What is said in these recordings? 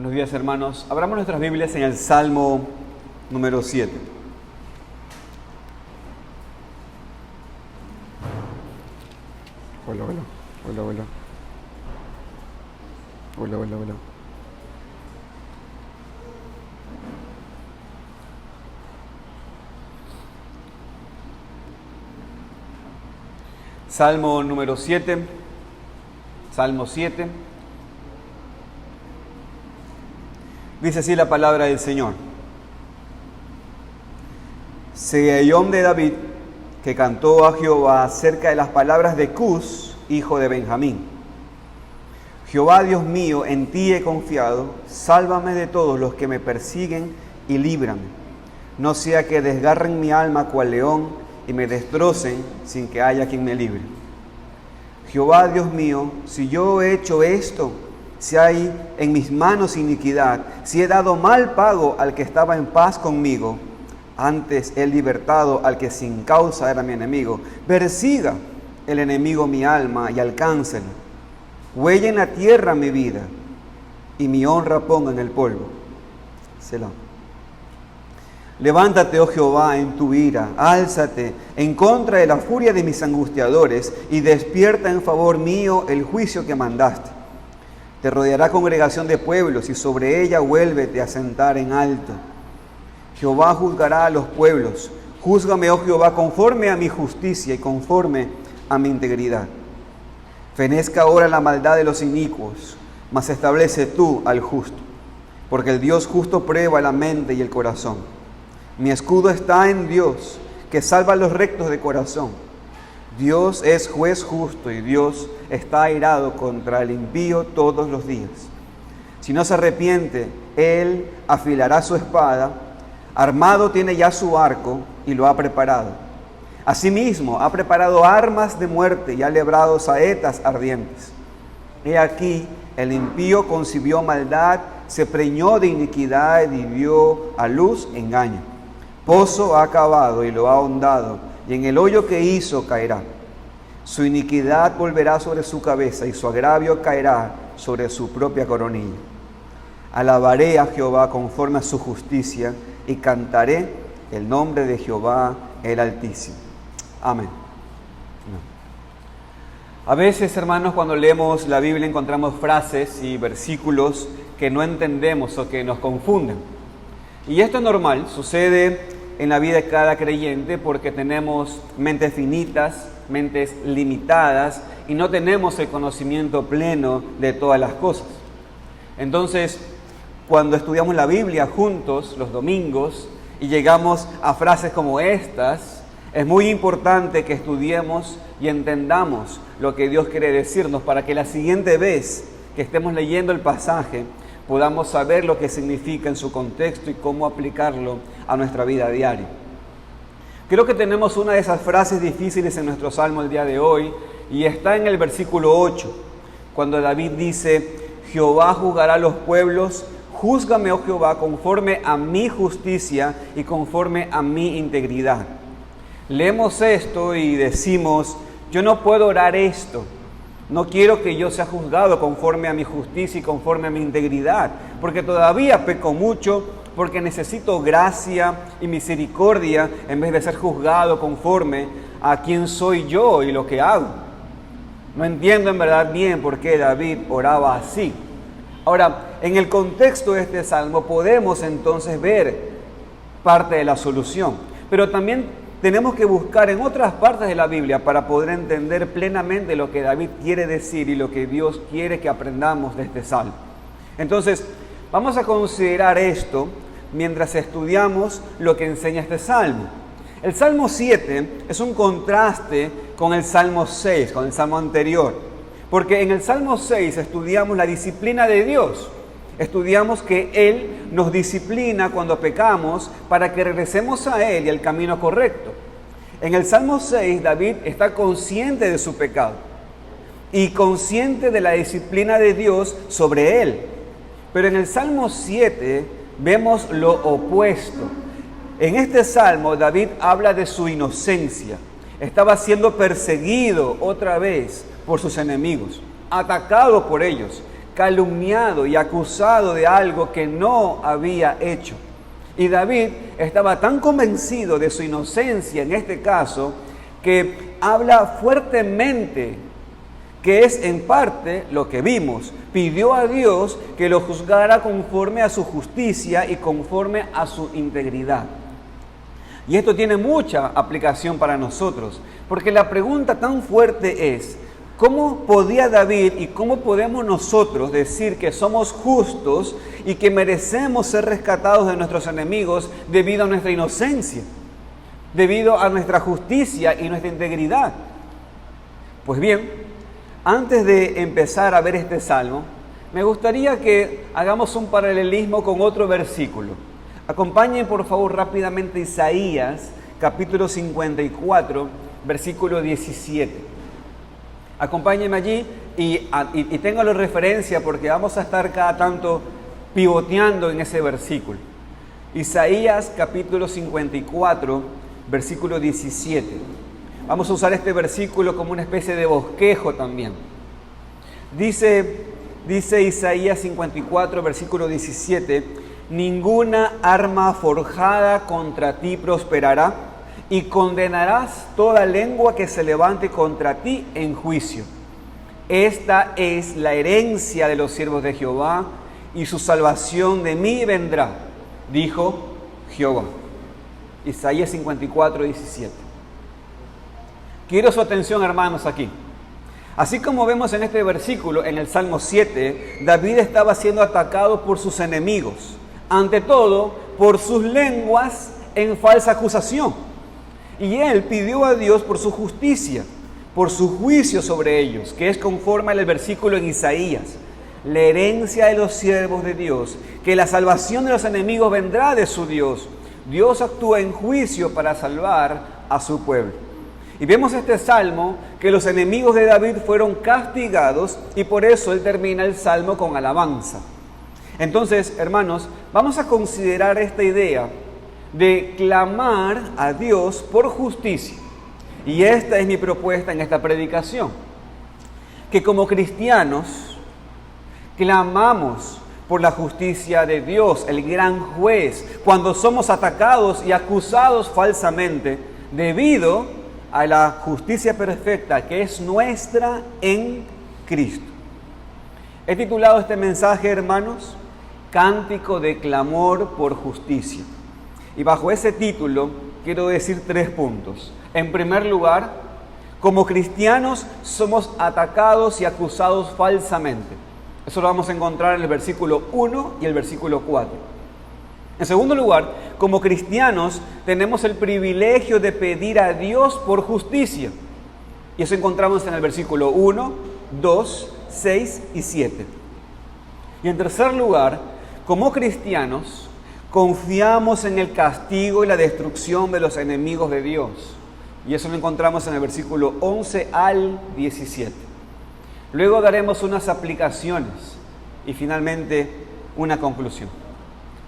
Buenos días, hermanos. Abramos nuestras Biblias en el Salmo número 7. Hola. Salmo número 7. Salmo 7. Dice así la palabra del Señor. Segeyón de David, que cantó a Jehová acerca de las palabras de Cus, hijo de Benjamín. Jehová, Dios mío, en ti he confiado, sálvame de todos los que me persiguen y líbrame. No sea que desgarren mi alma cual león y me destrocen sin que haya quien me libre. Jehová, Dios mío, si yo he hecho esto, si hay en mis manos iniquidad, si he dado mal pago al que estaba en paz conmigo, antes he libertado al que sin causa era mi enemigo, persiga el enemigo mi alma y alcáncela. Huella en la tierra mi vida y mi honra ponga en el polvo. Selah. Levántate, oh Jehová, en tu ira, álzate en contra de la furia de mis angustiadores y despierta en favor mío el juicio que mandaste. Te rodeará congregación de pueblos y sobre ella vuélvete a sentar en alto. Jehová juzgará a los pueblos. Júzgame, oh Jehová, conforme a mi justicia y conforme a mi integridad. Fenezca ahora la maldad de los inicuos, mas establece tú al justo, porque el Dios justo prueba la mente y el corazón. Mi escudo está en Dios, que salva a los rectos de corazón. Dios es juez justo y Dios está airado contra el impío todos los días. Si no se arrepiente, Él afilará su espada, armado tiene ya su arco y lo ha preparado. Asimismo, ha preparado armas de muerte y ha librado saetas ardientes. He aquí, el impío concibió maldad, se preñó de iniquidad y dio a luz engaño. Pozo ha cavado y lo ha ahondado, y en el hoyo que hizo caerá. Su iniquidad volverá sobre su cabeza y su agravio caerá sobre su propia coronilla. Alabaré a Jehová conforme a su justicia y cantaré el nombre de Jehová el Altísimo. Amén. A veces, hermanos, cuando leemos la Biblia encontramos frases y versículos que no entendemos o que nos confunden. Y esto es normal, sucede en la vida de cada creyente porque tenemos mentes finitas, mentes limitadas y no tenemos el conocimiento pleno de todas las cosas. Entonces, cuando estudiamos la Biblia juntos los domingos y llegamos a frases como estas, es muy importante que estudiemos y entendamos lo que Dios quiere decirnos para que la siguiente vez que estemos leyendo el pasaje podamos saber lo que significa en su contexto y cómo aplicarlo a nuestra vida diaria. Creo que tenemos una de esas frases difíciles en nuestro salmo el día de hoy y está en el versículo 8, cuando David dice: Jehová juzgará a los pueblos, júzgame, oh Jehová, conforme a mi justicia y conforme a mi integridad. Leemos esto y decimos: yo no puedo orar esto. No quiero que yo sea juzgado conforme a mi justicia y conforme a mi integridad, porque todavía peco mucho, porque necesito gracia y misericordia en vez de ser juzgado conforme a quién soy yo y lo que hago. No entiendo en verdad bien por qué David oraba así. Ahora, en el contexto de este salmo podemos entonces ver parte de la solución, pero también tenemos que buscar en otras partes de la Biblia para poder entender plenamente lo que David quiere decir y lo que Dios quiere que aprendamos de este salmo. Entonces, vamos a considerar esto mientras estudiamos lo que enseña este salmo. El Salmo 7 es un contraste con el Salmo 6, con el salmo anterior, porque en el Salmo 6 estudiamos la disciplina de Dios. Estudiamos que Él nos disciplina cuando pecamos para que regresemos a Él y al camino correcto. En el Salmo 6, David está consciente de su pecado y consciente de la disciplina de Dios sobre él. Pero en el Salmo 7 vemos lo opuesto. En este Salmo, David habla de su inocencia. Estaba siendo perseguido otra vez por sus enemigos, atacado por ellos, calumniado y acusado de algo que no había hecho. Y David estaba tan convencido de su inocencia en este caso, que habla fuertemente, que es en parte lo que vimos. Pidió a Dios que lo juzgara conforme a su justicia y conforme a su integridad. Y esto tiene mucha aplicación para nosotros, porque la pregunta tan fuerte es, ¿cómo podía David y cómo podemos nosotros decir que somos justos y que merecemos ser rescatados de nuestros enemigos debido a nuestra inocencia, debido a nuestra justicia y nuestra integridad? Pues bien, antes de empezar a ver este salmo, me gustaría que hagamos un paralelismo con otro versículo. Acompañen por favor rápidamente Isaías, capítulo 54, versículo 17. Acompáñenme allí y ténganlo en referencia porque vamos a estar cada tanto pivoteando en ese versículo. Isaías, capítulo 54, versículo 17. Vamos a usar este versículo como una especie de bosquejo también. Dice Isaías 54, versículo 17, ninguna arma forjada contra ti prosperará, y condenarás toda lengua que se levante contra ti en juicio. Esta es la herencia de los siervos de Jehová, y su salvación de mí vendrá, dijo Jehová. Isaías 54, 17. Quiero su atención, hermanos, aquí. Así como vemos en este versículo, en el Salmo 7, David estaba siendo atacado por sus enemigos. Ante todo, por sus lenguas en falsa acusación. Y él pidió a Dios por su justicia, por su juicio sobre ellos, que es conforme al versículo en Isaías. La herencia de los siervos de Dios, que la salvación de los enemigos vendrá de su Dios. Dios actúa en juicio para salvar a su pueblo. Y vemos este salmo que los enemigos de David fueron castigados y por eso él termina el salmo con alabanza. Entonces, hermanos, vamos a considerar esta idea de clamar a Dios por justicia. Y esta es mi propuesta en esta predicación. Que como cristianos clamamos por la justicia de Dios, el gran juez, cuando somos atacados y acusados falsamente debido a la justicia perfecta que es nuestra en Cristo. He titulado este mensaje, hermanos, Cántico de clamor por justicia. Y bajo ese título quiero decir 3 puntos. En primer lugar, como cristianos somos atacados y acusados falsamente. Eso lo vamos a encontrar en el versículo 1 y el versículo 4. En segundo lugar, como cristianos tenemos el privilegio de pedir a Dios por justicia. Y eso encontramos en el versículo 1, 2, 6 y 7. Y en tercer lugar, como cristianos confiamos en el castigo y la destrucción de los enemigos de Dios. Y eso lo encontramos en el versículo 11 al 17. Luego daremos unas aplicaciones y finalmente una conclusión.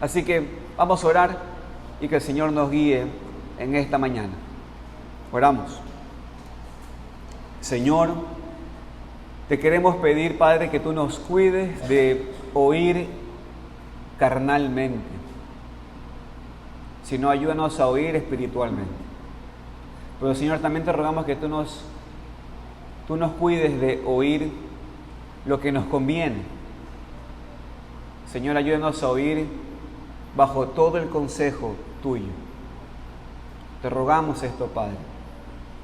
Así que vamos a orar y que el Señor nos guíe en esta mañana. Oramos. Señor, te queremos pedir, Padre, que tú nos cuides de oír carnalmente, sino ayúdanos a oír espiritualmente. Pero Señor, también te rogamos que tú nos cuides de oír lo que nos conviene. Señor, ayúdanos a oír bajo todo el consejo tuyo. Te rogamos esto, Padre.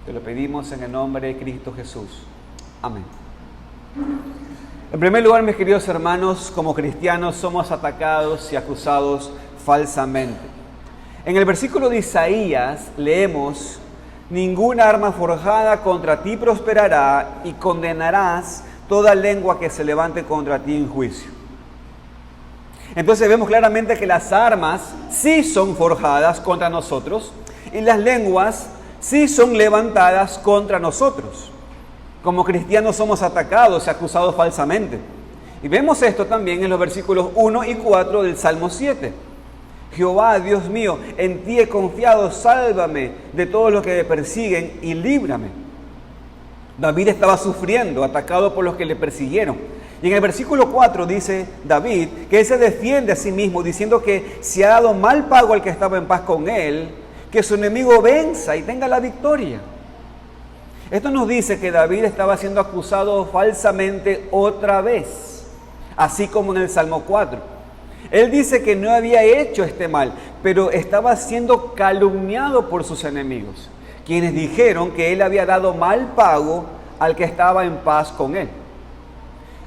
Te lo pedimos en el nombre de Cristo Jesús. Amén. En primer lugar, mis queridos hermanos, como cristianos somos atacados y acusados falsamente. En el versículo de Isaías leemos: ninguna arma forjada contra ti prosperará, y condenarás toda lengua que se levante contra ti en juicio. Entonces vemos claramente que las armas sí son forjadas contra nosotros y las lenguas sí son levantadas contra nosotros. Como cristianos somos atacados y acusados falsamente. Y vemos esto también en los versículos 1 y 4 del Salmo 7. Jehová, Dios mío, en ti he confiado, sálvame de todos los que me persiguen y líbrame. David estaba sufriendo, atacado por los que le persiguieron. Y en el versículo 4 dice David que él se defiende a sí mismo diciendo que se ha dado mal pago al que estaba en paz con él, que su enemigo venza y tenga la victoria. Esto nos dice que David estaba siendo acusado falsamente otra vez, así como en el Salmo 4. Él dice que no había hecho este mal, pero estaba siendo calumniado por sus enemigos, quienes dijeron que él había dado mal pago al que estaba en paz con él.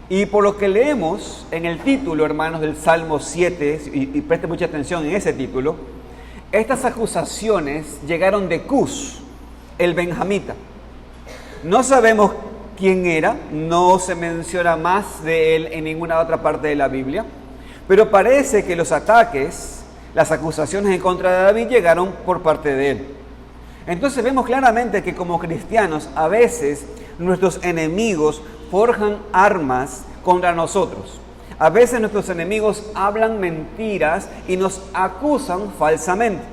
Y por lo que leemos en el título, hermanos, del Salmo 7, y preste mucha atención en ese título, estas acusaciones llegaron de Cus, el benjamita. No sabemos quién era, no se menciona más de él en ninguna otra parte de la Biblia, pero parece que los ataques, las acusaciones en contra de David llegaron por parte de él. Entonces vemos claramente que como cristianos a veces nuestros enemigos forjan armas contra nosotros. A veces nuestros enemigos hablan mentiras y nos acusan falsamente.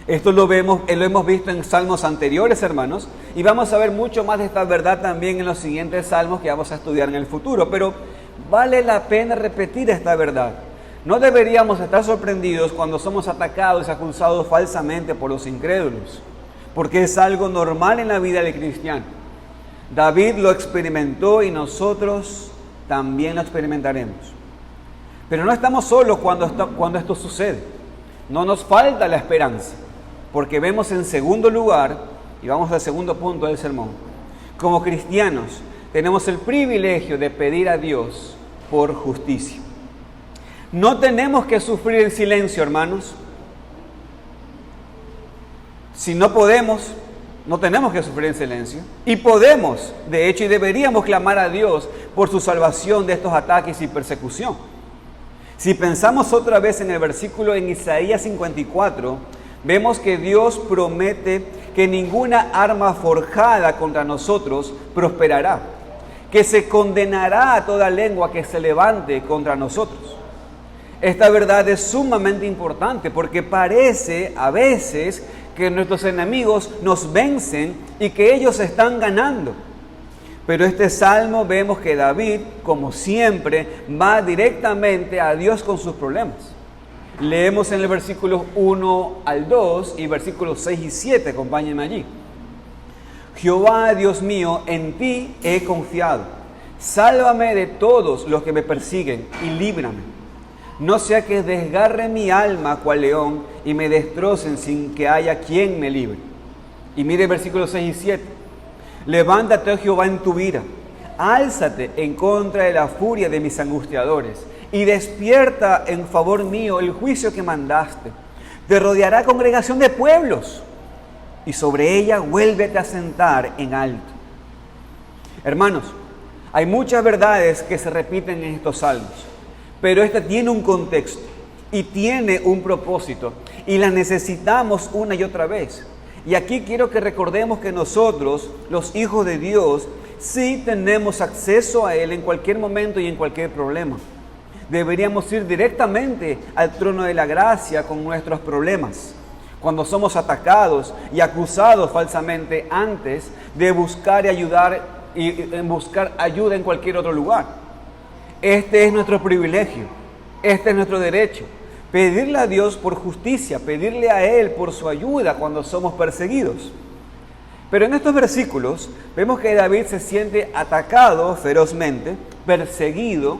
Esto lo hemos visto en salmos anteriores, hermanos, y vamos a ver mucho más de esta verdad también en los siguientes salmos que vamos a estudiar en el futuro. Pero vale la pena repetir esta verdad. No deberíamos estar sorprendidos cuando somos atacados y acusados falsamente por los incrédulos, porque es algo normal en la vida del cristiano. David lo experimentó y nosotros también lo experimentaremos. Pero no estamos solos cuando esto sucede. No nos falta la esperanza, porque vemos en segundo lugar, y vamos al segundo punto del sermón, como cristianos tenemos el privilegio de pedir a Dios por justicia. No tenemos que sufrir en silencio, hermanos. Si no podemos, no tenemos que sufrir en silencio. Y podemos, de hecho, y deberíamos clamar a Dios por su salvación de estos ataques y persecución. Si pensamos otra vez en el versículo en Isaías 54, vemos que Dios promete que ninguna arma forjada contra nosotros prosperará, que se condenará a toda lengua que se levante contra nosotros. Esta verdad es sumamente importante porque parece a veces que nuestros enemigos nos vencen y que ellos están ganando. Pero este salmo vemos que David, como siempre, va directamente a Dios con sus problemas. Leemos en el versículo 1 al 2 y versículos 6 y 7, acompáñenme allí. Jehová, Dios mío, en ti he confiado. Sálvame de todos los que me persiguen y líbrame. No sea que desgarre mi alma cual león y me destrocen sin que haya quien me libre. Y mire versículos 6 y 7. Levántate, oh Jehová, en tu ira. Álzate en contra de la furia de mis angustiadores y despierta en favor mío el juicio que mandaste. Te rodeará congregación de pueblos y sobre ella vuélvete a sentar en alto. Hermanos, hay muchas verdades que se repiten en estos salmos, pero esta tiene un contexto y tiene un propósito y la necesitamos una y otra vez. Y aquí quiero que recordemos que nosotros, los hijos de Dios, sí tenemos acceso a Él en cualquier momento y en cualquier problema. Deberíamos ir directamente al trono de la gracia con nuestros problemas, cuando somos atacados y acusados falsamente, antes de buscar y ayudar y buscar ayuda en cualquier otro lugar. Este es nuestro privilegio, este es nuestro derecho. Pedirle a Dios por justicia, pedirle a Él por su ayuda cuando somos perseguidos. Pero en estos versículos vemos que David se siente atacado ferozmente, perseguido.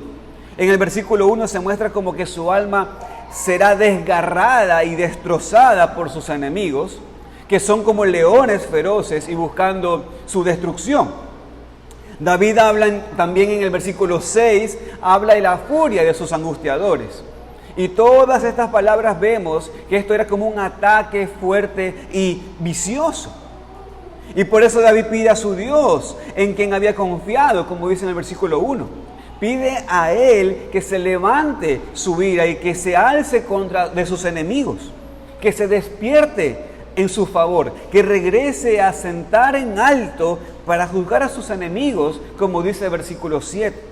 En el versículo 1 se muestra como que su alma será desgarrada y destrozada por sus enemigos, que son como leones feroces y buscando su destrucción. David habla también en el versículo 6, habla de la furia de sus angustiadores. Y todas estas palabras vemos que esto era como un ataque fuerte y vicioso. Y por eso David pide a su Dios, en quien había confiado, como dice en el versículo 1. Pide a Él que se levante su ira y que se alce contra de sus enemigos, que se despierte en su favor, que regrese a sentar en alto para juzgar a sus enemigos, como dice el versículo 7.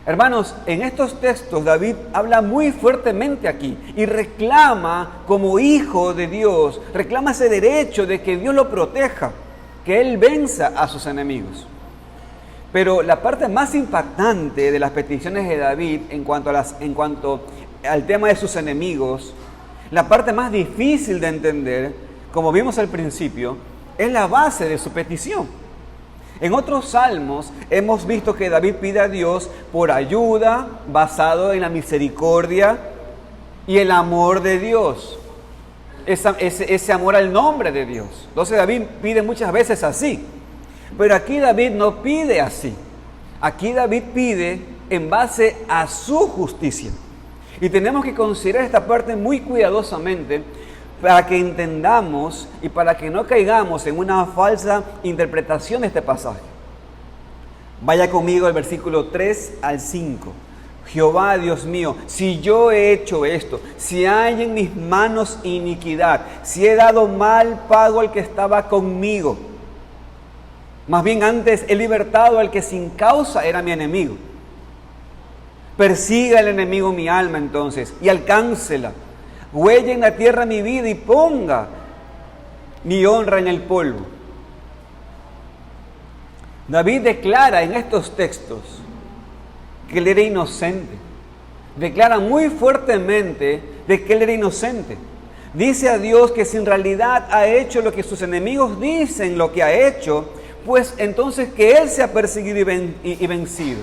Hermanos, en estos textos David habla muy fuertemente aquí y reclama como hijo de Dios, reclama ese derecho de que Dios lo proteja, que Él venza a sus enemigos. Pero la parte más impactante de las peticiones de David en cuanto al tema de sus enemigos, la parte más difícil de entender, como vimos al principio, es la base de su petición. En otros salmos hemos visto que David pide a Dios por ayuda basado en la misericordia y el amor de Dios. Ese amor al nombre de Dios. Entonces David pide muchas veces así. Pero aquí David no pide así. Aquí David pide en base a su justicia. Y tenemos que considerar esta parte muy cuidadosamente para que entendamos y para que no caigamos en una falsa interpretación de este pasaje. Vaya conmigo al versículo 3 al 5. Jehová, Dios mío, si yo he hecho esto, si hay en mis manos iniquidad, si he dado mal pago al que estaba conmigo, más bien antes he libertado al que sin causa era mi enemigo. Persiga el enemigo mi alma entonces y alcáncela. Huelle en la tierra mi vida y ponga mi honra en el polvo. David declara en estos textos que él era inocente. Declara muy fuertemente de que él era inocente. Dice a Dios que si en realidad ha hecho lo que sus enemigos dicen lo que ha hecho, pues entonces que él sea perseguido y vencido.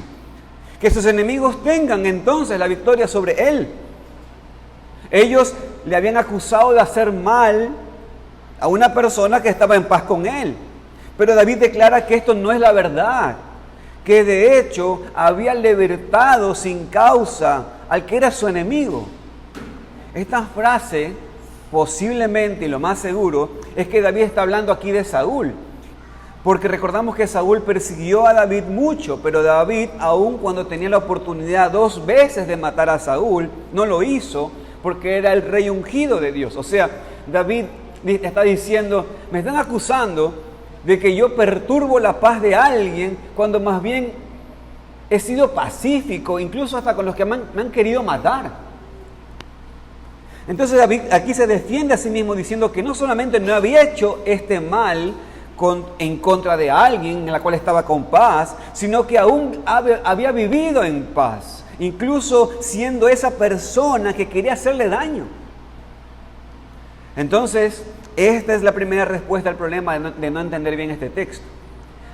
Que sus enemigos tengan entonces la victoria sobre él. Ellos le habían acusado de hacer mal a una persona que estaba en paz con él. Pero David declara que esto no es la verdad, que de hecho había libertado sin causa al que era su enemigo. Esta frase, posiblemente y lo más seguro, es que David está hablando aquí de Saúl. Porque recordamos que Saúl persiguió a David mucho, pero David, aun cuando tenía la oportunidad 2 veces de matar a Saúl, no lo hizo porque era el rey ungido de Dios. O sea, David está diciendo, me están acusando de que yo perturbo la paz de alguien cuando más bien he sido pacífico, incluso hasta con los que me han querido matar. Entonces David aquí se defiende a sí mismo diciendo que no solamente no había hecho este mal en contra de alguien en la cual estaba con paz, sino que aún había vivido en paz, incluso siendo esa persona que quería hacerle daño. Entonces, esta es la primera respuesta al problema de no entender bien este texto.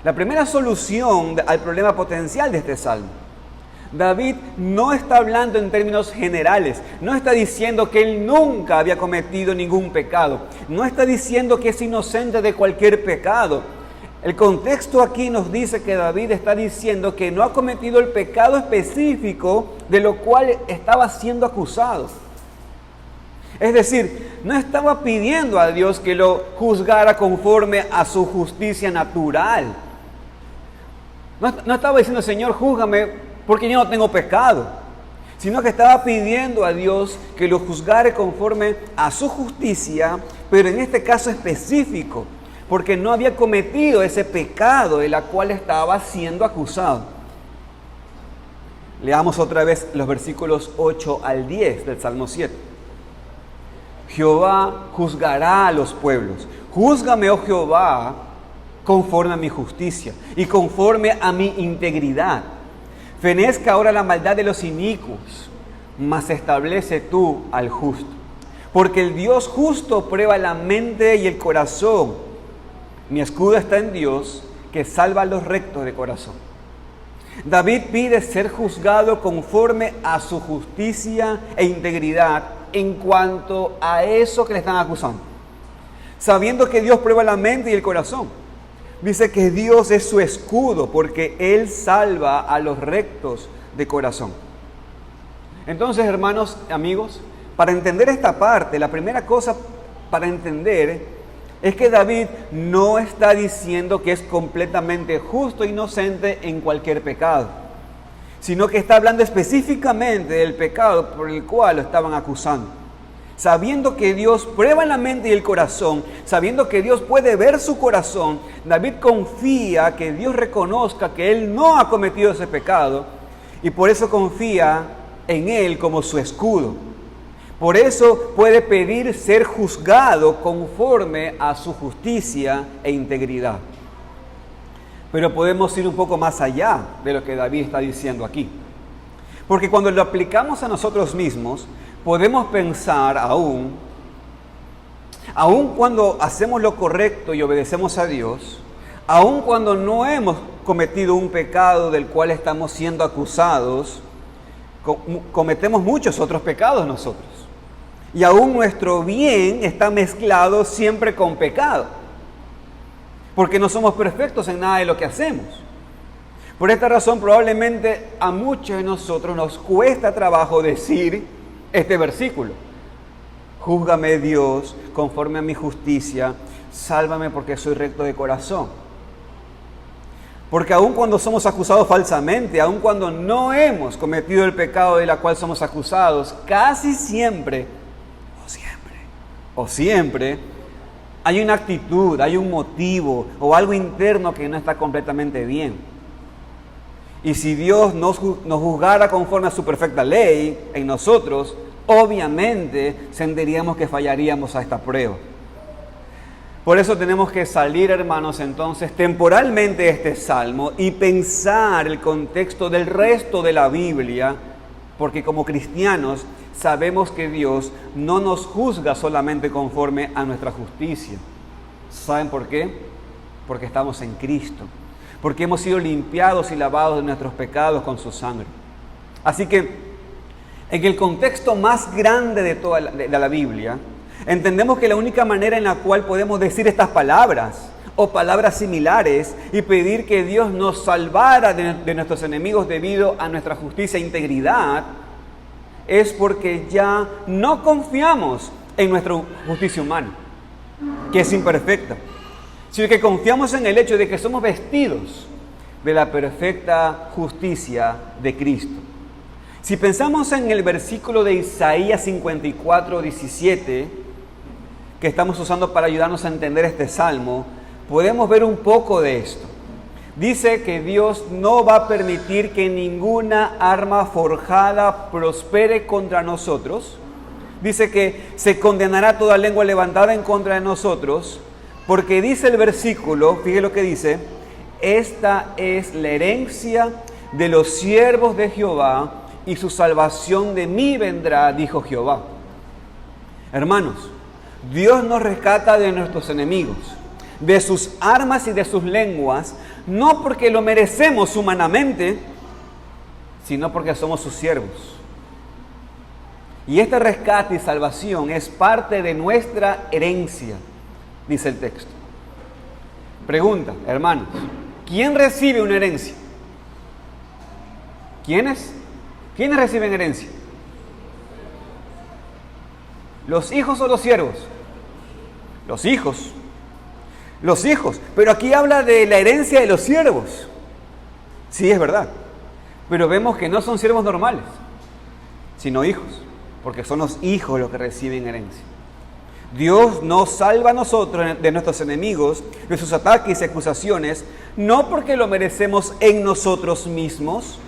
La primera solución al problema potencial de este salmo. David no está hablando en términos generales, no está diciendo que él nunca había cometido ningún pecado, no está diciendo que es inocente de cualquier pecado. El contexto aquí nos dice que David está diciendo que no ha cometido el pecado específico de lo cual estaba siendo acusado. Es decir, no estaba pidiendo a Dios que lo juzgara conforme a su justicia natural. No estaba diciendo, Señor, júzgame porque yo no tengo pecado, sino que estaba pidiendo a Dios que lo juzgara conforme a su justicia, pero en este caso específico, porque no había cometido ese pecado de la cual estaba siendo acusado. Leamos otra vez los versículos 8 al 10 del Salmo 7. Jehová juzgará a los pueblos. Júzgame, oh Jehová, conforme a mi justicia y conforme a mi integridad. Fenezca ahora la maldad de los inicuos, mas establece tú al justo. Porque el Dios justo prueba la mente y el corazón. Mi escudo está en Dios, que salva a los rectos de corazón. David pide ser juzgado conforme a su justicia e integridad en cuanto a eso que le están acusando. Sabiendo que Dios prueba la mente y el corazón. Dice que Dios es su escudo porque Él salva a los rectos de corazón. Entonces, hermanos, amigos, para entender esta parte, la primera cosa para entender es que David no está diciendo que es completamente justo e inocente en cualquier pecado, sino que está hablando específicamente del pecado por el cual lo estaban acusando. Sabiendo que Dios prueba la mente y el corazón, sabiendo que Dios puede ver su corazón, David confía que Dios reconozca que él no ha cometido ese pecado y por eso confía en él como su escudo. Por eso puede pedir ser juzgado conforme a su justicia e integridad. Pero podemos ir un poco más allá de lo que David está diciendo aquí. Porque cuando lo aplicamos a nosotros mismos, podemos pensar aún cuando hacemos lo correcto y obedecemos a Dios, aún cuando no hemos cometido un pecado del cual estamos siendo acusados, cometemos muchos otros pecados nosotros. Y aún nuestro bien está mezclado siempre con pecado. Porque no somos perfectos en nada de lo que hacemos. Por esta razón, probablemente a muchos de nosotros nos cuesta trabajo decir este versículo. Júzgame, Dios, conforme a mi justicia, sálvame porque soy recto de corazón. Porque aun cuando somos acusados falsamente, aun cuando no hemos cometido el pecado de la cual somos acusados, casi siempre, o siempre, hay una actitud, hay un motivo o algo interno que no está completamente bien. Y si Dios nos juzgara conforme a su perfecta ley en nosotros, obviamente sentiríamos que fallaríamos a esta prueba. Por eso tenemos que salir, hermanos, entonces temporalmente de este salmo y pensar el contexto del resto de la Biblia, porque como cristianos sabemos que Dios no nos juzga solamente conforme a nuestra justicia. ¿Saben por qué? Porque estamos en Cristo, porque hemos sido limpiados y lavados de nuestros pecados con su sangre. Así que en el contexto más grande de toda la Biblia, entendemos que la única manera en la cual podemos decir estas palabras o palabras similares y pedir que Dios nos salvara de nuestros enemigos debido a nuestra justicia e integridad es porque ya no confiamos en nuestra justicia humana, que es imperfecta, sino que confiamos en el hecho de que somos vestidos de la perfecta justicia de Cristo. Si pensamos en el versículo de Isaías 54, 17, que estamos usando para ayudarnos a entender este salmo, podemos ver un poco de esto. Dice que Dios no va a permitir que ninguna arma forjada prospere contra nosotros. Dice que se condenará toda lengua levantada en contra de nosotros, porque dice el versículo, fíjese lo que dice, esta es la herencia de los siervos de Jehová y su salvación de mí vendrá, dijo Jehová. Hermanos, Dios nos rescata de nuestros enemigos, de sus armas y de sus lenguas, no porque lo merecemos humanamente, sino porque somos sus siervos. Y este rescate y salvación es parte de nuestra herencia, dice el texto. Pregunta, hermanos, ¿quién recibe una herencia? ¿Quiénes? ¿Quiénes reciben herencia? ¿Los hijos o los siervos? Los hijos. Los hijos. Pero aquí habla de la herencia de los siervos. Sí, es verdad. Pero vemos que no son siervos normales, sino hijos. Porque son los hijos los que reciben herencia. Dios nos salva a nosotros de nuestros enemigos, de sus ataques y acusaciones, no porque lo merecemos en nosotros mismos,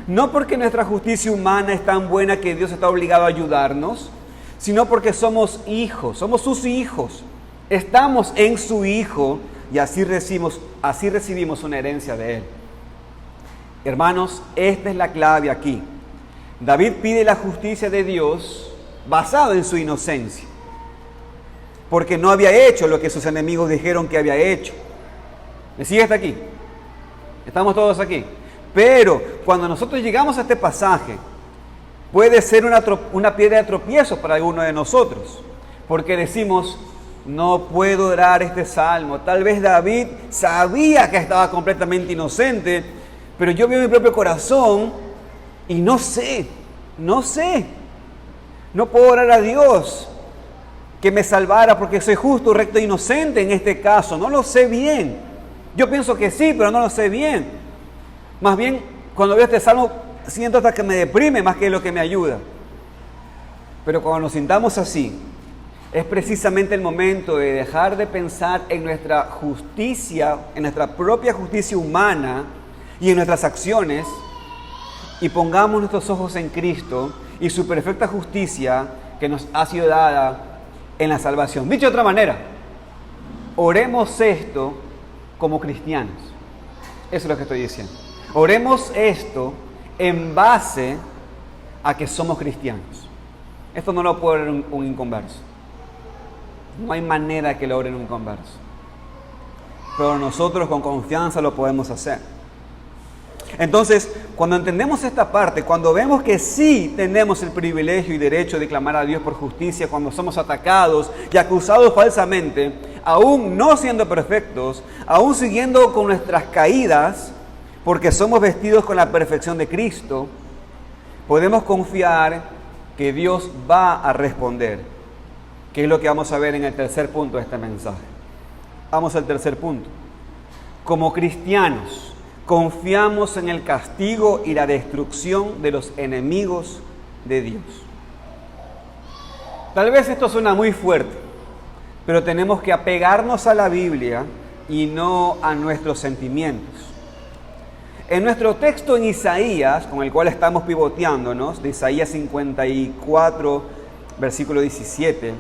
no porque nuestra justicia humana es tan buena que Dios está obligado a ayudarnos, sino porque somos hijos, somos sus hijos. Estamos en su Hijo y así recibimos una herencia de Él. Hermanos, esta es la clave aquí. David pide la justicia de Dios basado en su inocencia, porque no había hecho lo que sus enemigos dijeron que había hecho. ¿Me sigue hasta aquí? Estamos todos aquí. Pero cuando nosotros llegamos a este pasaje, puede ser una piedra de tropiezo para alguno de nosotros, porque decimos, no puedo orar este salmo. Tal vez David sabía que estaba completamente inocente, pero yo veo mi propio corazón y no sé. No puedo orar a Dios que me salvara porque soy justo, recto e inocente en este caso. No lo sé bien. Yo pienso que sí, pero no lo sé bien. Más bien, cuando veo este salmo, siento hasta que me deprime más que lo que me ayuda. Pero cuando nos sintamos así, es precisamente el momento de dejar de pensar en nuestra justicia, en nuestra propia justicia humana y en nuestras acciones, y pongamos nuestros ojos en Cristo y su perfecta justicia que nos ha sido dada en la salvación. Dicho de otra manera, oremos esto como cristianos. Eso es lo que estoy diciendo. Oremos esto en base a que somos cristianos. Esto no lo puede orar un inconverso. No hay manera que lo oren un inconverso. Pero nosotros con confianza lo podemos hacer. Entonces, cuando entendemos esta parte, cuando vemos que sí tenemos el privilegio y derecho de clamar a Dios por justicia cuando somos atacados y acusados falsamente, aún no siendo perfectos, aún siguiendo con nuestras caídas, porque somos vestidos con la perfección de Cristo, podemos confiar que Dios va a responder, que es lo que vamos a ver en el tercer punto de este mensaje. Vamos al tercer punto. Como cristianos, confiamos en el castigo y la destrucción de los enemigos de Dios. Tal vez esto suena muy fuerte, pero tenemos que apegarnos a la Biblia y no a nuestros sentimientos. En nuestro texto en Isaías, con el cual estamos pivoteándonos, de Isaías 54, versículo 17,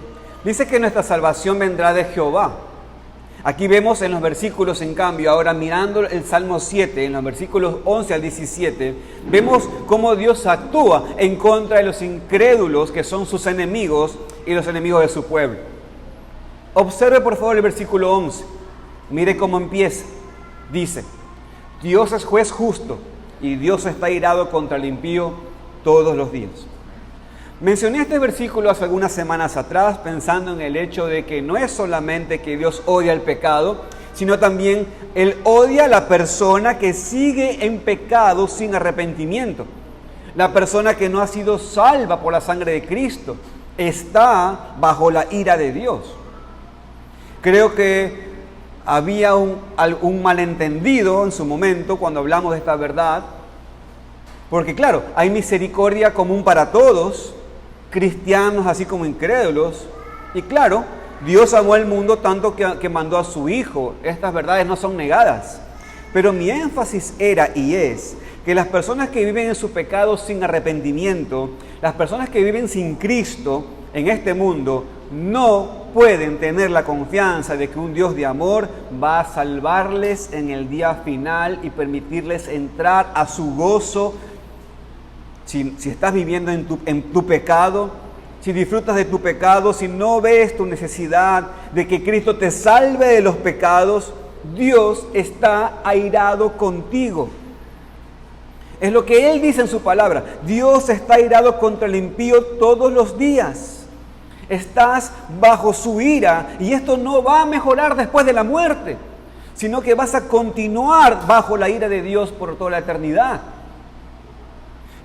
dice que nuestra salvación vendrá de Jehová. Aquí vemos en los versículos, en cambio, ahora mirando el Salmo 7, en los versículos 11 al 17, vemos cómo Dios actúa en contra de los incrédulos que son sus enemigos y los enemigos de su pueblo. Observe por favor el versículo 11. Mire cómo empieza. Dice: Dios es juez justo y Dios está irado contra el impío todos los días. Mencioné este versículo hace algunas semanas atrás pensando en el hecho de que no es solamente que Dios odia el pecado, sino también Él odia a la persona que sigue en pecado sin arrepentimiento. La persona que no ha sido salva por la sangre de Cristo está bajo la ira de Dios. Creo que había un malentendido en su momento cuando hablamos de esta verdad, porque claro, hay misericordia común para todos, cristianos así como incrédulos, y claro, Dios amó al mundo tanto que mandó a su Hijo. Estas verdades no son negadas, pero mi énfasis era y es que las personas que viven en su pecado sin arrepentimiento, las personas que viven sin Cristo en este mundo, no pueden tener la confianza de que un Dios de amor va a salvarles en el día final y permitirles entrar a su gozo. Si estás viviendo en tu pecado, si disfrutas de tu pecado, si no ves tu necesidad de que Cristo te salve de los pecados, Dios está airado contigo. Es lo que Él dice en su palabra. Dios está airado contra el impío todos los días. Estás bajo su ira y esto no va a mejorar después de la muerte, sino que vas a continuar bajo la ira de Dios por toda la eternidad.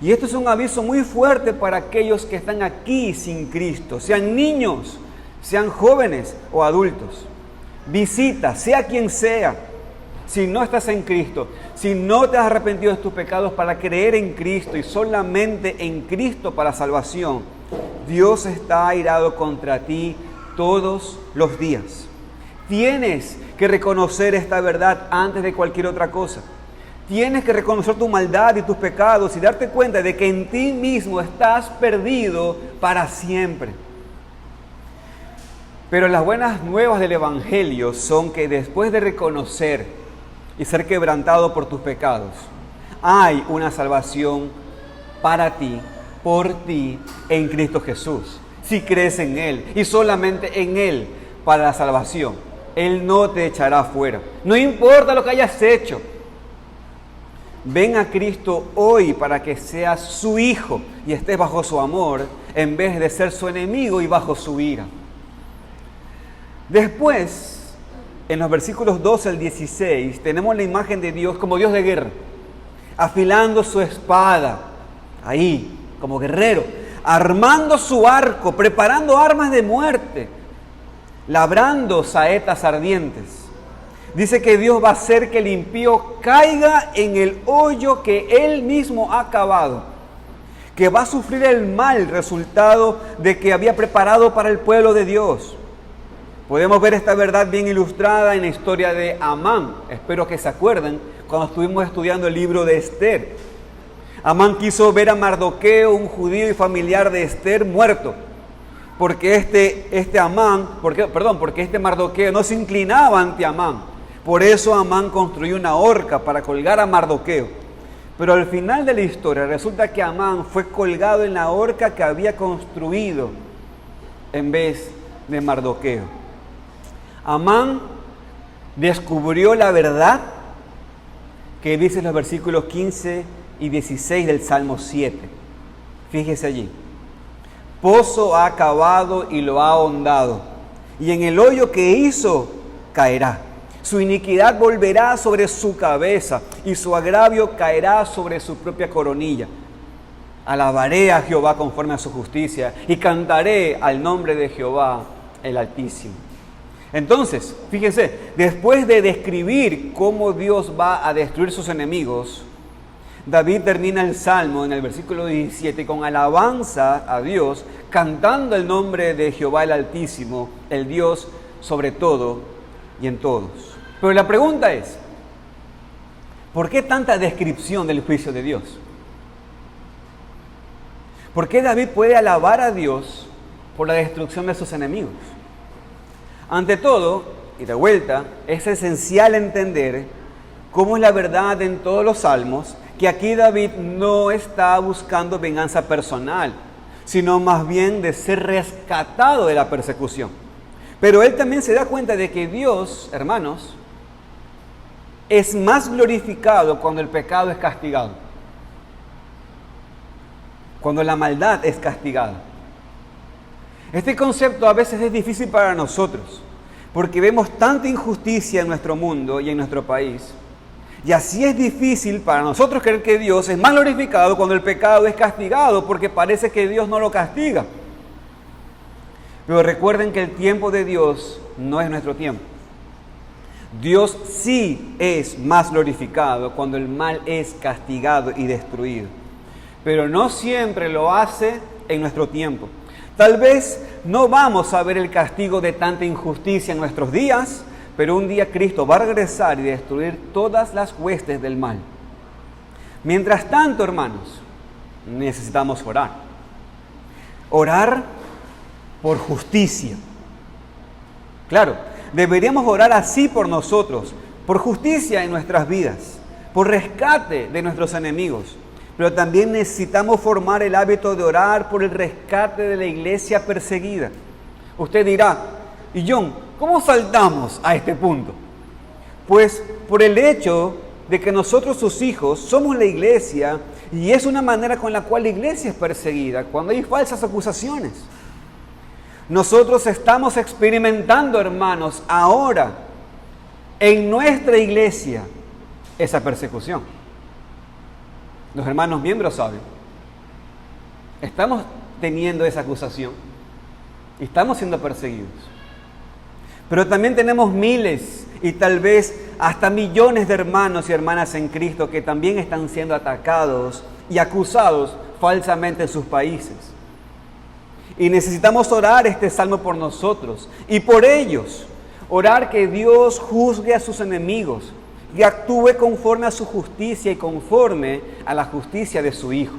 Y esto es un aviso muy fuerte para aquellos que están aquí sin Cristo, sean niños, sean jóvenes o adultos. Visita, sea quien sea, si no estás en Cristo, si no te has arrepentido de tus pecados para creer en Cristo y solamente en Cristo para salvación, Dios está airado contra ti todos los días. Tienes que reconocer esta verdad antes de cualquier otra cosa. Tienes que reconocer tu maldad y tus pecados y darte cuenta de que en ti mismo estás perdido para siempre. Pero las buenas nuevas del Evangelio son que después de reconocer y ser quebrantado por tus pecados, hay una salvación para ti, por ti, en Cristo Jesús. Si crees en Él y solamente en Él para la salvación, Él no te echará fuera. No importa lo que hayas hecho. Ven a Cristo hoy para que seas su hijo y estés bajo su amor en vez de ser su enemigo y bajo su ira. Después, en los versículos 12 al 16, tenemos la imagen de Dios como Dios de guerra, afilando su espada, ahí, como guerrero, armando su arco, preparando armas de muerte, labrando saetas ardientes. Dice que Dios va a hacer que el impío caiga en el hoyo que Él mismo ha cavado, que va a sufrir el mal resultado de que había preparado para el pueblo de Dios. Podemos ver esta verdad bien ilustrada en la historia de Amán. Espero que se acuerden cuando estuvimos estudiando el libro de Esther. Amán quiso ver a Mardoqueo, un judío y familiar de Esther, muerto, porque este Mardoqueo no se inclinaba ante Amán. Por eso Amán construyó una horca para colgar a Mardoqueo. Pero al final de la historia resulta que Amán fue colgado en la horca que había construido en vez de Mardoqueo. Amán descubrió la verdad que dice en los versículos 15 y 16 del Salmo 7. Fíjese allí. Pozo ha cavado y lo ha ahondado, y en el hoyo que hizo caerá. Su iniquidad volverá sobre su cabeza, y su agravio caerá sobre su propia coronilla. Alabaré a Jehová conforme a su justicia, y cantaré al nombre de Jehová el Altísimo. Entonces, fíjense, después de describir cómo Dios va a destruir sus enemigos, David termina el Salmo en el versículo 17 con alabanza a Dios, cantando el nombre de Jehová el Altísimo, el Dios sobre todo y en todos. Pero la pregunta es, ¿por qué tanta descripción del juicio de Dios? ¿Por qué David puede alabar a Dios por la destrucción de sus enemigos? Ante todo, y de vuelta, es esencial entender cómo es la verdad en todos los salmos, que aquí David no está buscando venganza personal, sino más bien de ser rescatado de la persecución. Pero él también se da cuenta de que Dios, hermanos, es más glorificado cuando el pecado es castigado, cuando la maldad es castigada. Este concepto a veces es difícil para nosotros, porque vemos tanta injusticia en nuestro mundo y en nuestro país. Y así es difícil para nosotros creer que Dios es más glorificado cuando el pecado es castigado, porque parece que Dios no lo castiga. Pero recuerden que el tiempo de Dios no es nuestro tiempo. Dios sí es más glorificado cuando el mal es castigado y destruido. Pero no siempre lo hace en nuestro tiempo. Tal vez no vamos a ver el castigo de tanta injusticia en nuestros días, pero un día Cristo va a regresar y destruir todas las huestes del mal. Mientras tanto, hermanos, necesitamos orar. Orar por justicia. Claro, deberíamos orar así por nosotros, por justicia en nuestras vidas, por rescate de nuestros enemigos. Pero también necesitamos formar el hábito de orar por el rescate de la iglesia perseguida. Usted dirá, y John, ¿cómo saltamos a este punto? Pues por el hecho de que nosotros, sus hijos, somos la iglesia, y es una manera con la cual la iglesia es perseguida, cuando hay falsas acusaciones. Nosotros estamos experimentando, hermanos, ahora, en nuestra iglesia, esa persecución. Los hermanos miembros saben, estamos teniendo esa acusación, y estamos siendo perseguidos. Pero también tenemos miles y tal vez hasta millones de hermanos y hermanas en Cristo que también están siendo atacados y acusados falsamente en sus países. Y necesitamos orar este salmo por nosotros y por ellos. Orar que Dios juzgue a sus enemigos y actúe conforme a su justicia y conforme a la justicia de su Hijo.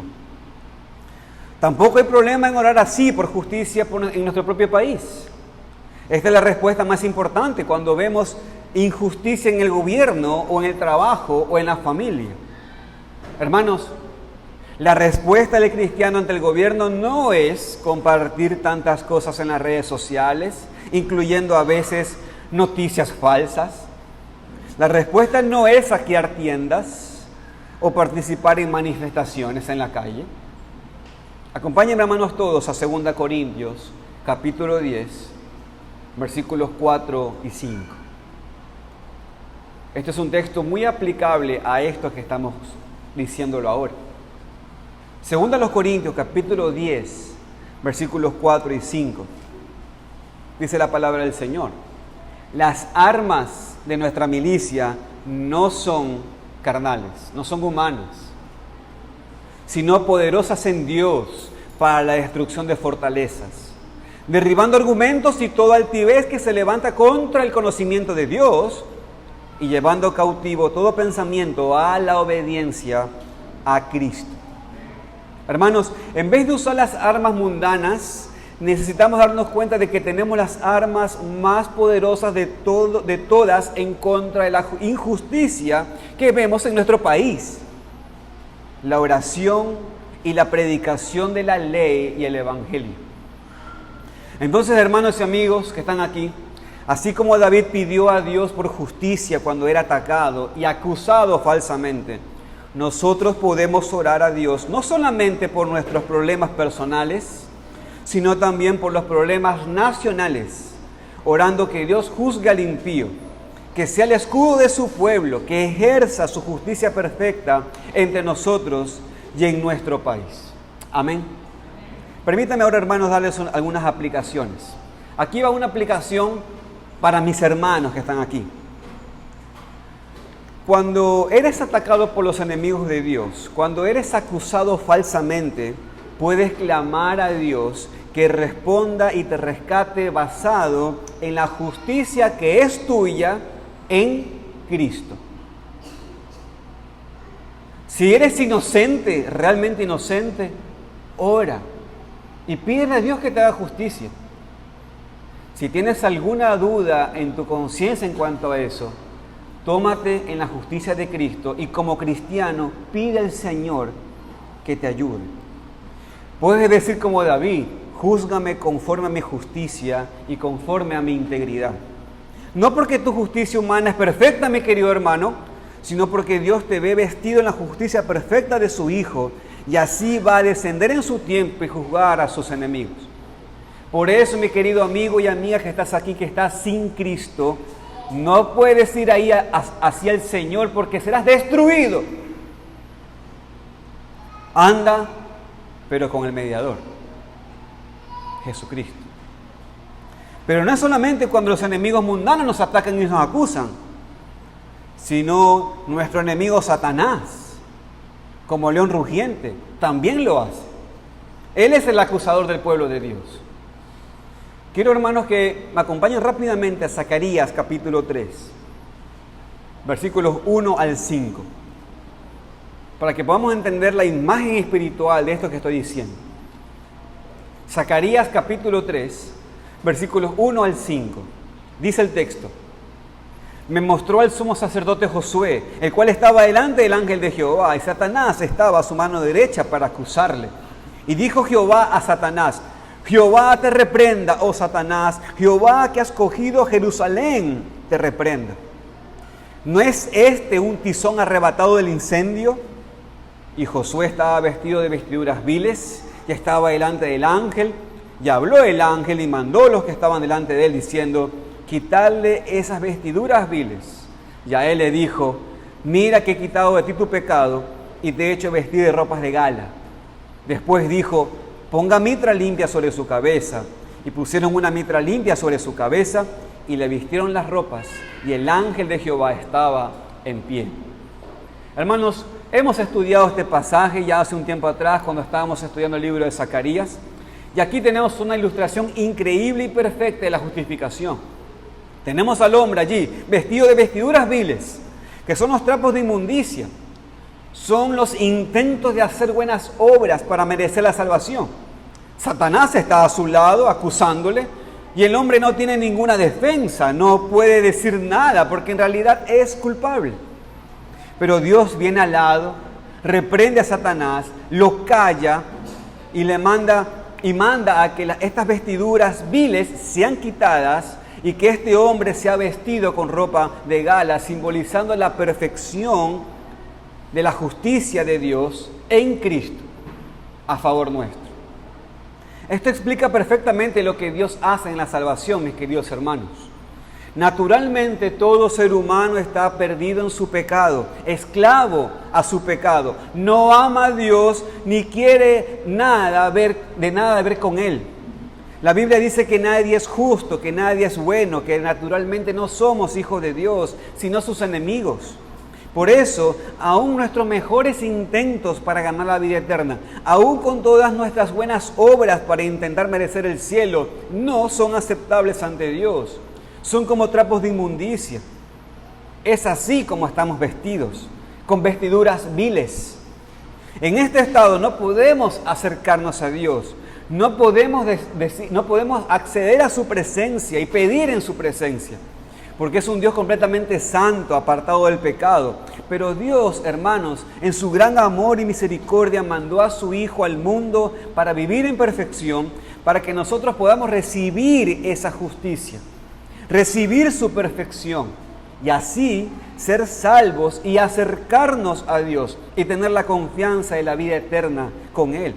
Tampoco hay problema en orar así por justicia en nuestro propio país. Esta es la respuesta más importante cuando vemos injusticia en el gobierno o en el trabajo o en la familia. Hermanos, la respuesta del cristiano ante el gobierno no es compartir tantas cosas en las redes sociales, incluyendo a veces noticias falsas. La respuesta no es saquear tiendas o participar en manifestaciones en la calle. Acompáñenme, hermanos, todos a 2 Corintios, capítulo 10, versículos 4 y 5. Este es un texto muy aplicable a esto que estamos diciéndolo ahora. 2 Corintios, capítulo 10, versículos 4 y 5. Dice la palabra del Señor: las armas de nuestra milicia no son carnales, no son humanas, sino poderosas en Dios para la destrucción de fortalezas, derribando argumentos y toda altivez que se levanta contra el conocimiento de Dios y llevando cautivo todo pensamiento a la obediencia a Cristo. Hermanos, en vez de usar las armas mundanas necesitamos darnos cuenta de que tenemos las armas más poderosas de todas en contra de la injusticia que vemos en nuestro país. La oración y la predicación de la ley y el evangelio. Entonces, hermanos y amigos que están aquí, así como David pidió a Dios por justicia cuando era atacado y acusado falsamente, nosotros podemos orar a Dios no solamente por nuestros problemas personales, sino también por los problemas nacionales, orando que Dios juzgue al impío, que sea el escudo de su pueblo, que ejerza su justicia perfecta entre nosotros y en nuestro país. Amén. Permítanme ahora, hermanos, darles algunas aplicaciones. Aquí va una aplicación para mis hermanos que están aquí. Cuando eres atacado por los enemigos de Dios, cuando eres acusado falsamente, puedes clamar a Dios que responda y te rescate basado en la justicia que es tuya en Cristo. Si eres inocente, realmente inocente, ora y pídele a Dios que te haga justicia. Si tienes alguna duda en tu conciencia en cuanto a eso, tómate en la justicia de Cristo y como cristiano pide al Señor que te ayude. Puedes decir como David: júzgame conforme a mi justicia y conforme a mi integridad. No porque tu justicia humana es perfecta, mi querido hermano, sino porque Dios te ve vestido en la justicia perfecta de su Hijo, y así va a descender en su tiempo y juzgar a sus enemigos. Por eso, mi querido amigo y amiga que estás aquí, que estás sin Cristo, no puedes ir ahí hacia el Señor porque serás destruido. Anda, pero con el mediador, Jesucristo. Pero no es solamente cuando los enemigos mundanos nos atacan y nos acusan, sino nuestro enemigo Satanás, como león rugiente, también lo hace. Él es el acusador del pueblo de Dios. Quiero, hermanos, que me acompañen rápidamente a Zacarías capítulo 3, versículos 1 al 5, para que podamos entender la imagen espiritual de esto que estoy diciendo. Zacarías capítulo 3, versículos 1 al 5. Dice el texto: me mostró al sumo sacerdote Josué, el cual estaba delante del ángel de Jehová, y Satanás estaba a su mano derecha para acusarle. Y dijo Jehová a Satanás: Jehová te reprenda, oh Satanás, Jehová que has cogido Jerusalén te reprenda. ¿No es este un tizón arrebatado del incendio? Y Josué estaba vestido de vestiduras viles, y estaba delante del ángel, y habló el ángel y mandó a los que estaban delante de él, diciendo: quitarle esas vestiduras viles. Y a él le dijo: mira que he quitado de ti tu pecado, y te he hecho vestir de ropas de gala. Después dijo: ponga mitra limpia sobre su cabeza. Y pusieron una mitra limpia sobre su cabeza, y le vistieron las ropas, y el ángel de Jehová estaba en pie. Hermanos, hemos estudiado este pasaje ya hace un tiempo atrás, cuando estábamos estudiando el libro de Zacarías, y aquí tenemos una ilustración increíble y perfecta de la justificación. Tenemos al hombre allí, vestido de vestiduras viles, que son los trapos de inmundicia, son los intentos de hacer buenas obras para merecer la salvación. Satanás está a su lado acusándole, y el hombre no tiene ninguna defensa, no puede decir nada porque en realidad es culpable. Pero Dios viene al lado, reprende a Satanás, lo calla y manda a que estas vestiduras viles sean quitadas y que este hombre sea vestido con ropa de gala, simbolizando la perfección de la justicia de Dios en Cristo a favor nuestro. Esto explica perfectamente lo que Dios hace en la salvación, mis queridos hermanos. Naturalmente todo ser humano está perdido en su pecado, esclavo a su pecado. No ama a Dios ni quiere nada de ver con Él. La Biblia dice que nadie es justo, que nadie es bueno, que naturalmente no somos hijos de Dios, sino sus enemigos. Por eso, aún nuestros mejores intentos para ganar la vida eterna, aún con todas nuestras buenas obras para intentar merecer el cielo, no son aceptables ante Dios. Son como trapos de inmundicia. Es así como estamos vestidos, con vestiduras viles. En este estado no podemos acercarnos a Dios, No podemos acceder a su presencia y pedir en su presencia, porque es un Dios completamente santo, apartado del pecado. Pero Dios, hermanos, en su gran amor y misericordia, mandó a su Hijo al mundo para vivir en perfección, para que nosotros podamos recibir esa justicia, recibir su perfección, y así ser salvos y acercarnos a Dios y tener la confianza de la vida eterna con Él.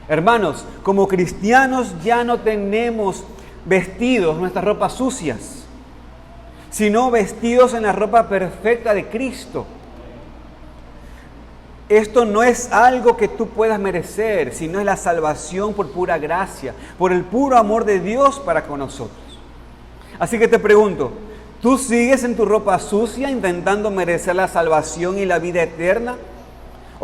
Hermanos, como cristianos ya no tenemos vestidos, nuestras ropas sucias, sino vestidos en la ropa perfecta de Cristo. Esto no es algo que tú puedas merecer, sino es la salvación por pura gracia, por el puro amor de Dios para con nosotros. Así que te pregunto, ¿tú sigues en tu ropa sucia intentando merecer la salvación y la vida eterna?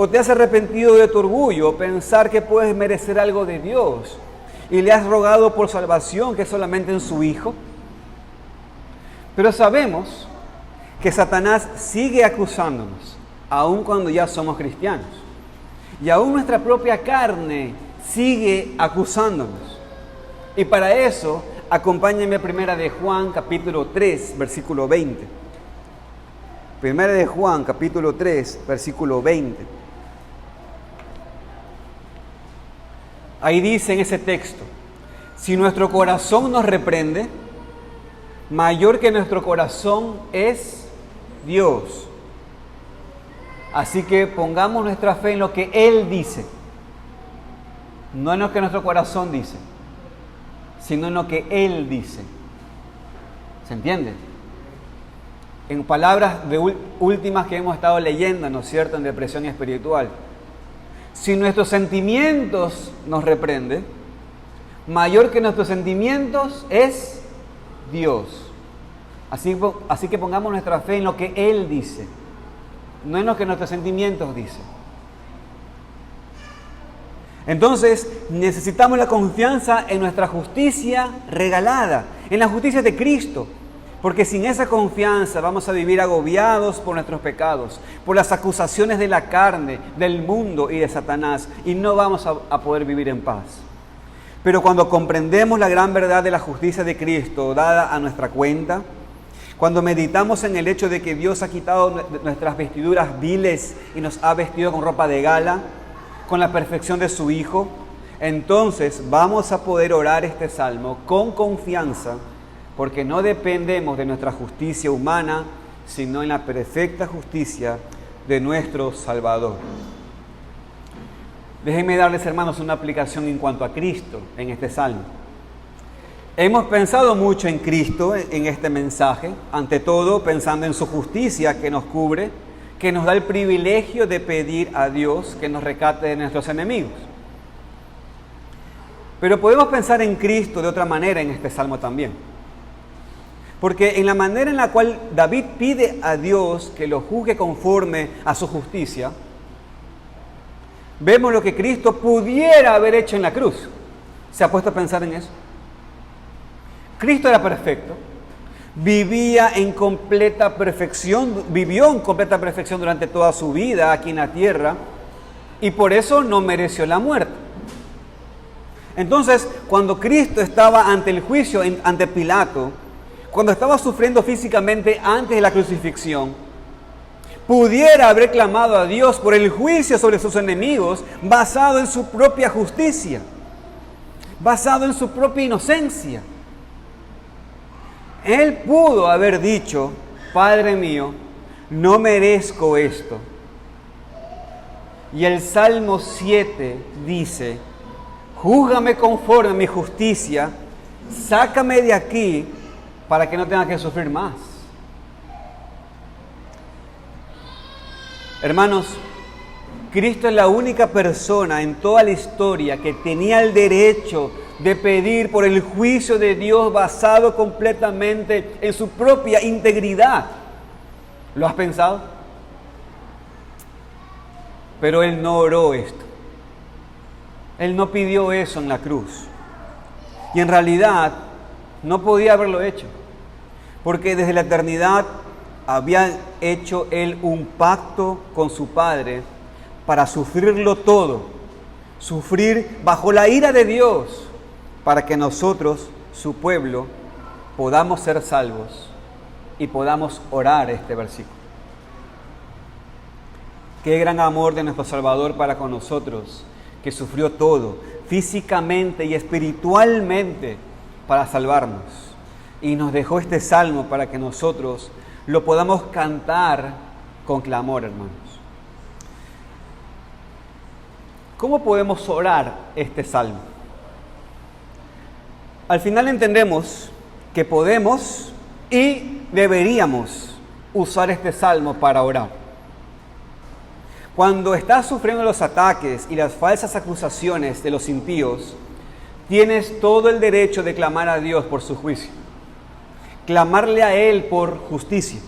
¿O te has arrepentido de tu orgullo, pensar que puedes merecer algo de Dios y le has rogado por salvación que es solamente en su Hijo? Pero sabemos que Satanás sigue acusándonos, aun cuando ya somos cristianos. Y aún nuestra propia carne sigue acusándonos. Y para eso, acompáñenme a Primera de Juan, capítulo 3, versículo 20. Primera de Juan, capítulo 3, versículo 20. Ahí dice en ese texto, si nuestro corazón nos reprende, mayor que nuestro corazón es Dios. Así que pongamos nuestra fe en lo que Él dice, no en lo que nuestro corazón dice, sino en lo que Él dice. ¿Se entiende? En palabras últimas que hemos estado leyendo, ¿no es cierto?, en depresión espiritual. Si nuestros sentimientos nos reprenden, mayor que nuestros sentimientos es Dios. Así que pongamos nuestra fe en lo que Él dice, no en lo que nuestros sentimientos dicen. Entonces, necesitamos la confianza en nuestra justicia regalada, en la justicia de Cristo. Porque sin esa confianza vamos a vivir agobiados por nuestros pecados, por las acusaciones de la carne, del mundo y de Satanás, y no vamos a poder vivir en paz. Pero cuando comprendemos la gran verdad de la justicia de Cristo dada a nuestra cuenta, cuando meditamos en el hecho de que Dios ha quitado nuestras vestiduras viles y nos ha vestido con ropa de gala, con la perfección de su Hijo, entonces vamos a poder orar este salmo con confianza, porque no dependemos de nuestra justicia humana, sino en la perfecta justicia de nuestro Salvador. Déjenme darles, hermanos, una aplicación en cuanto a Cristo en este salmo. Hemos pensado mucho en Cristo en este mensaje, ante todo pensando en su justicia que nos cubre, que nos da el privilegio de pedir a Dios que nos rescate de nuestros enemigos. Pero podemos pensar en Cristo de otra manera en este salmo también. Porque en la manera en la cual David pide a Dios que lo juzgue conforme a su justicia, vemos lo que Cristo pudiera haber hecho en la cruz. ¿Se ha puesto a pensar en eso? Cristo era perfecto, vivió en completa perfección durante toda su vida aquí en la tierra, y por eso no mereció la muerte. Entonces, cuando Cristo estaba ante el juicio, ante Pilato, cuando estaba sufriendo físicamente antes de la crucifixión, pudiera haber clamado a Dios por el juicio sobre sus enemigos basado en su propia justicia, basado en su propia inocencia. Él pudo haber dicho, Padre mío, no merezco esto. Y el Salmo 7 dice, júzgame conforme a mi justicia, sácame de aquí para que no tenga que sufrir más. Hermanos, Cristo es la única persona en toda la historia que tenía el derecho de pedir por el juicio de Dios basado completamente en su propia integridad. ¿Lo has pensado? Pero Él no oró esto. Él no pidió eso en la cruz. Y en realidad no podía haberlo hecho. Porque desde la eternidad había hecho Él un pacto con su Padre para sufrirlo todo, sufrir bajo la ira de Dios, para que nosotros, su pueblo, podamos ser salvos y podamos orar este versículo. Qué gran amor de nuestro Salvador para con nosotros, que sufrió todo, físicamente y espiritualmente, para salvarnos. Y nos dejó este salmo para que nosotros lo podamos cantar con clamor, hermanos. ¿Cómo podemos orar este salmo? Al final entendemos que podemos y deberíamos usar este salmo para orar. Cuando estás sufriendo los ataques y las falsas acusaciones de los impíos, tienes todo el derecho de clamar a Dios por su juicio. Clamarle a Él por justicia.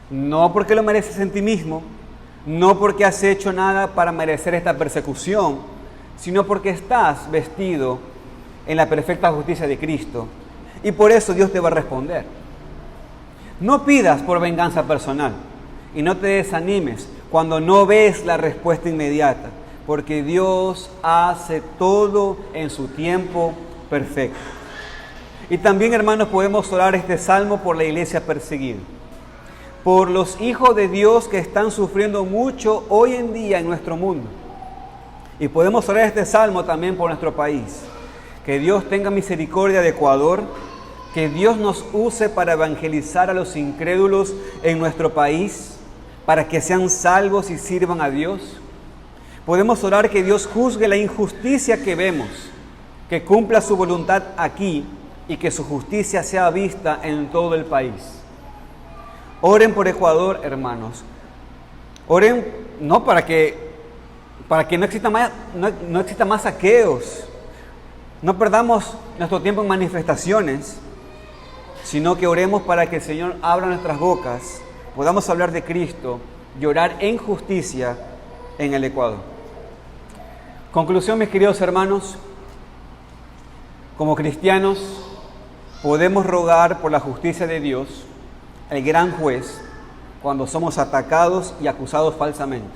No porque lo mereces en ti mismo, no porque has hecho nada para merecer esta persecución, sino porque estás vestido en la perfecta justicia de Cristo. Y por eso Dios te va a responder. No pidas por venganza personal y no te desanimes cuando no ves la respuesta inmediata, porque Dios hace todo en su tiempo perfecto. Y también, hermanos, podemos orar este salmo por la iglesia perseguida, por los hijos de Dios que están sufriendo mucho hoy en día en nuestro mundo. Y podemos orar este salmo también por nuestro país. Que Dios tenga misericordia de Ecuador, que Dios nos use para evangelizar a los incrédulos en nuestro país, para que sean salvos y sirvan a Dios. Podemos orar que Dios juzgue la injusticia que vemos, que cumpla su voluntad aquí y que su justicia sea vista en todo el país. Oren por Ecuador, hermanos. Oren no para que no exista más saqueos. No perdamos nuestro tiempo en manifestaciones, sino que oremos para que el Señor abra nuestras bocas, podamos hablar de Cristo y orar en justicia en el Ecuador. Conclusión, mis queridos hermanos, como cristianos podemos rogar por la justicia de Dios, el gran juez, cuando somos atacados y acusados falsamente,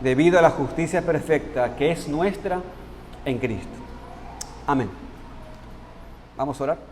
debido a la justicia perfecta que es nuestra en Cristo. Amén. Vamos a orar.